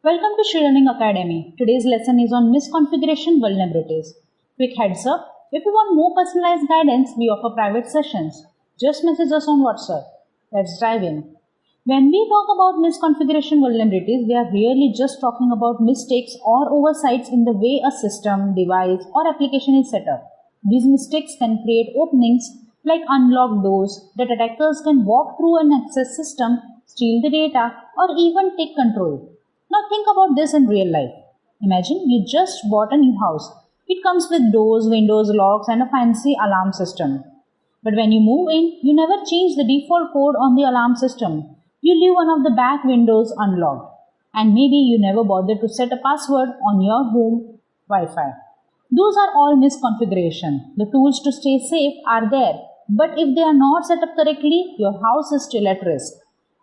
Welcome to Shree Learning Academy. Today's lesson is on misconfiguration vulnerabilities. Quick heads up, if you want more personalized guidance, we offer private sessions. Just message us on WhatsApp. Let's dive in. When we talk about misconfiguration vulnerabilities, we are really just talking about mistakes or oversights in the way a system, device, or application is set up. These mistakes can create openings like unlocked doors that attackers can walk through and access system, steal the data, or even take control. Now think about this in real life. Imagine you just bought a new house. It comes with doors, windows, locks, and a fancy alarm system. But when you move in, you never change the default code on the alarm system. You leave one of the back windows unlocked. And maybe you never bothered to set a password on your home Wi-Fi. Those are all misconfiguration. The tools to stay safe are there. But if they are not set up correctly, your house is still at risk.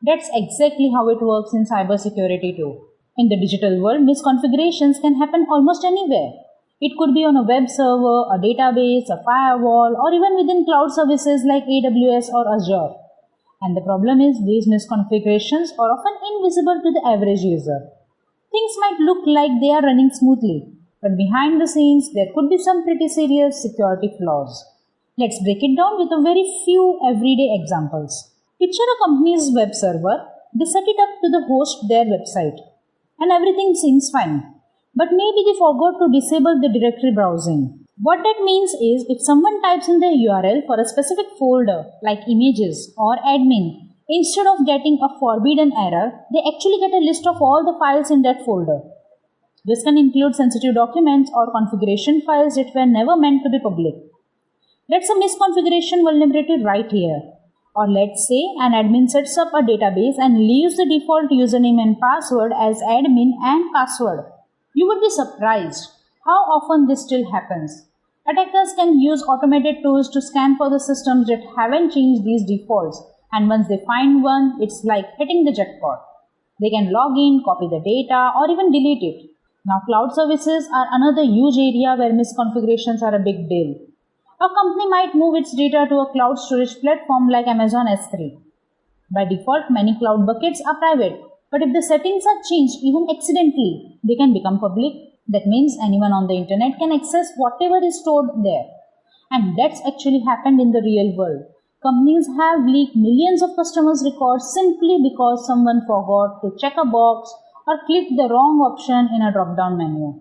That's exactly how it works in cybersecurity too. In the digital world, misconfigurations can happen almost anywhere. It could be on a web server, a database, a firewall, or even within cloud services like AWS or Azure. And the problem is these misconfigurations are often invisible to the average user. Things might look like they are running smoothly, but behind the scenes there could be some pretty serious security flaws. Let's break it down with a very few everyday examples. Picture a company's web server. They set it up to the host their website, and everything seems fine. But maybe they forgot to disable the directory browsing. What that means is if someone types in the URL for a specific folder like images or admin, instead of getting a forbidden error, they actually get a list of all the files in that folder. This can include sensitive documents or configuration files that were never meant to be public. That's a misconfiguration vulnerability right here. Or let's say an admin sets up a database and leaves the default username and password as admin and password. You would be surprised how often this still happens. Attackers can use automated tools to scan for the systems that haven't changed these defaults, and once they find one, it's like hitting the jackpot. They can log in, copy the data, or even delete it. Now cloud services are another huge area where misconfigurations are a big deal. A company might move its data to a cloud storage platform like Amazon S3. By default, many cloud buckets are private, but if the settings are changed even accidentally, they can become public. That means anyone on the internet can access whatever is stored there. And that's actually happened in the real world. Companies have leaked millions of customers' records simply because someone forgot to check a box or clicked the wrong option in a drop-down menu.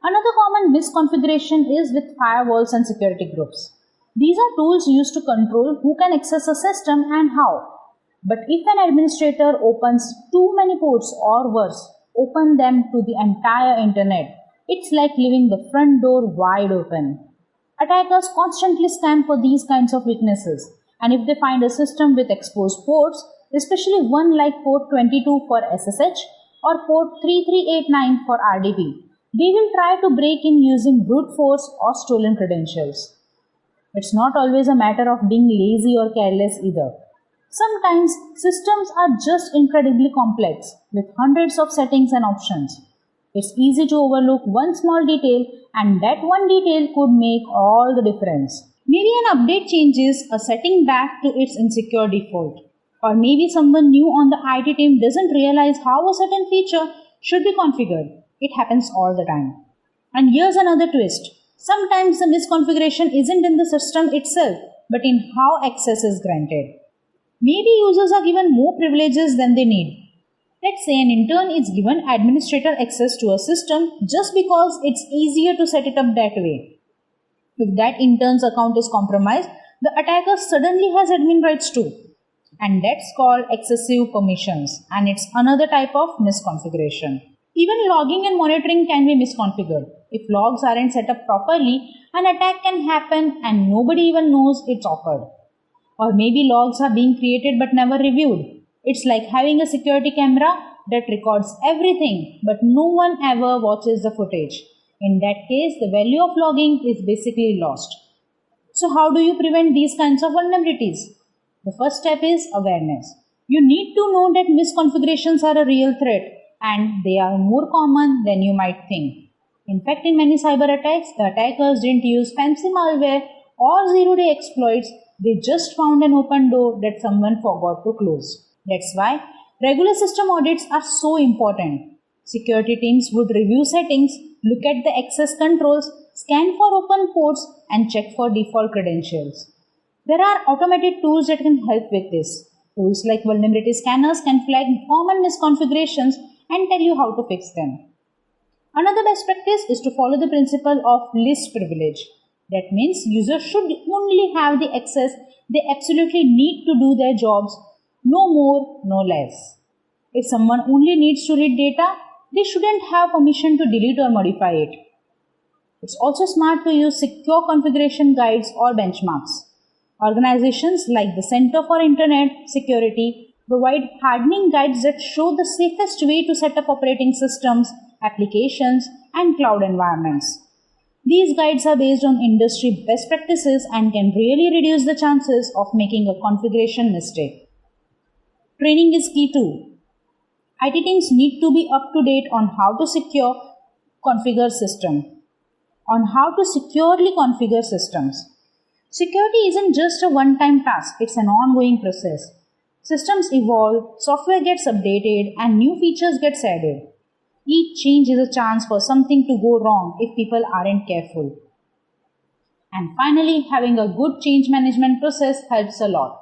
Another common misconfiguration is with firewalls and security groups. These are tools used to control who can access a system and how. But if an administrator opens too many ports or worse, open them to the entire internet, it's like leaving the front door wide open. Attackers constantly scan for these kinds of weaknesses, and if they find a system with exposed ports, especially one like port 22 for SSH or port 3389 for RDP, they will try to break in using brute force or stolen credentials. It's not always a matter of being lazy or careless either. Sometimes systems are just incredibly complex with hundreds of settings and options. It's easy to overlook one small detail, and that one detail could make all the difference. Maybe an update changes a setting back to its insecure default. Or maybe someone new on the IT team doesn't realize how a certain feature should be configured. It happens all the time. And here's another twist. Sometimes the misconfiguration isn't in the system itself, but in how access is granted. Maybe users are given more privileges than they need. Let's say an intern is given administrator access to a system just because it's easier to set it up that way. If that intern's account is compromised, the attacker suddenly has admin rights too. And that's called excessive permissions, and it's another type of misconfiguration. Even logging and monitoring can be misconfigured. If logs aren't set up properly, an attack can happen and nobody even knows it's occurred. Or maybe logs are being created but never reviewed. It's like having a security camera that records everything, but no one ever watches the footage. In that case, the value of logging is basically lost. So how do you prevent these kinds of vulnerabilities? The first step is awareness. You need to know that misconfigurations are a real threat, and they are more common than you might think. In fact, in many cyber attacks, the attackers didn't use fancy malware or zero-day exploits. They just found an open door that someone forgot to close. That's why regular system audits are so important. Security teams would review settings, look at the access controls, scan for open ports, and check for default credentials. There are automated tools that can help with this. Tools like vulnerability scanners can flag common misconfigurations and tell you how to fix them. Another best practice is to follow the principle of least privilege. That means users should only have the access they absolutely need to do their jobs, no more, no less. If someone only needs to read data, they shouldn't have permission to delete or modify it. It's also smart to use secure configuration guides or benchmarks. Organizations like the Center for Internet Security provide hardening guides that show the safest way to set up operating systems, applications, and cloud environments. These guides are based on industry best practices and can really reduce the chances of making a configuration mistake. Training is key too. IT teams need to be up to date on how to securely configure systems. Security isn't just a one-time task, it's an ongoing process. Systems evolve, software gets updated, and new features get added. Each change is a chance for something to go wrong if people aren't careful. And finally, having a good change management process helps a lot.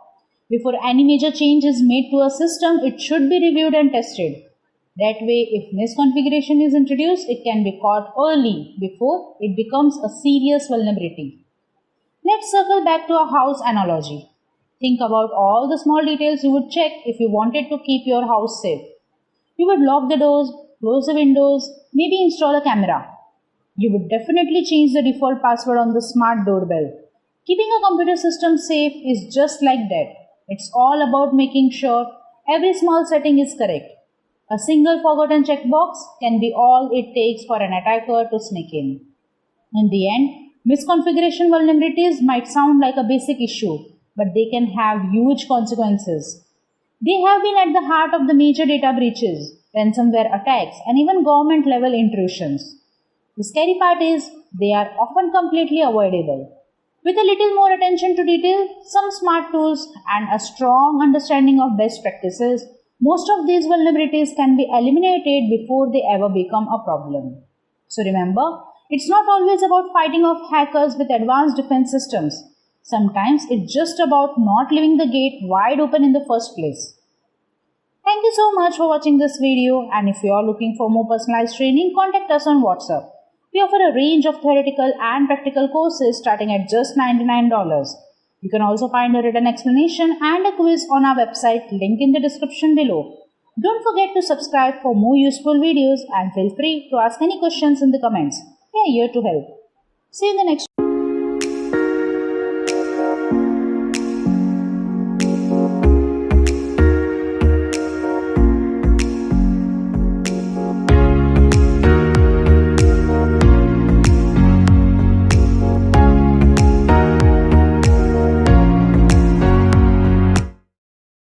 Before any major change is made to a system, it should be reviewed and tested. That way, if misconfiguration is introduced, it can be caught early before it becomes a serious vulnerability. Let's circle back to a house analogy. Think about all the small details you would check if you wanted to keep your house safe. You would lock the doors, close the windows, maybe install a camera. You would definitely change the default password on the smart doorbell. Keeping a computer system safe is just like that. It's all about making sure every small setting is correct. A single forgotten checkbox can be all it takes for an attacker to sneak in. In the end, misconfiguration vulnerabilities might sound like a basic issue, but they can have huge consequences. They have been at the heart of the major data breaches, ransomware attacks, and even government-level intrusions. The scary part is they are often completely avoidable. With a little more attention to detail, some smart tools, and a strong understanding of best practices, most of these vulnerabilities can be eliminated before they ever become a problem. So remember, it's not always about fighting off hackers with advanced defense systems. Sometimes it's just about not leaving the gate wide open in the first place. Thank you so much for watching this video, and if you are looking for more personalized training, contact us on WhatsApp. We offer a range of theoretical and practical courses starting at just $99. You can also find a written explanation and a quiz on our website, link in the description below. Don't forget to subscribe for more useful videos and feel free to ask any questions in the comments. We are here to help. See you in the next video.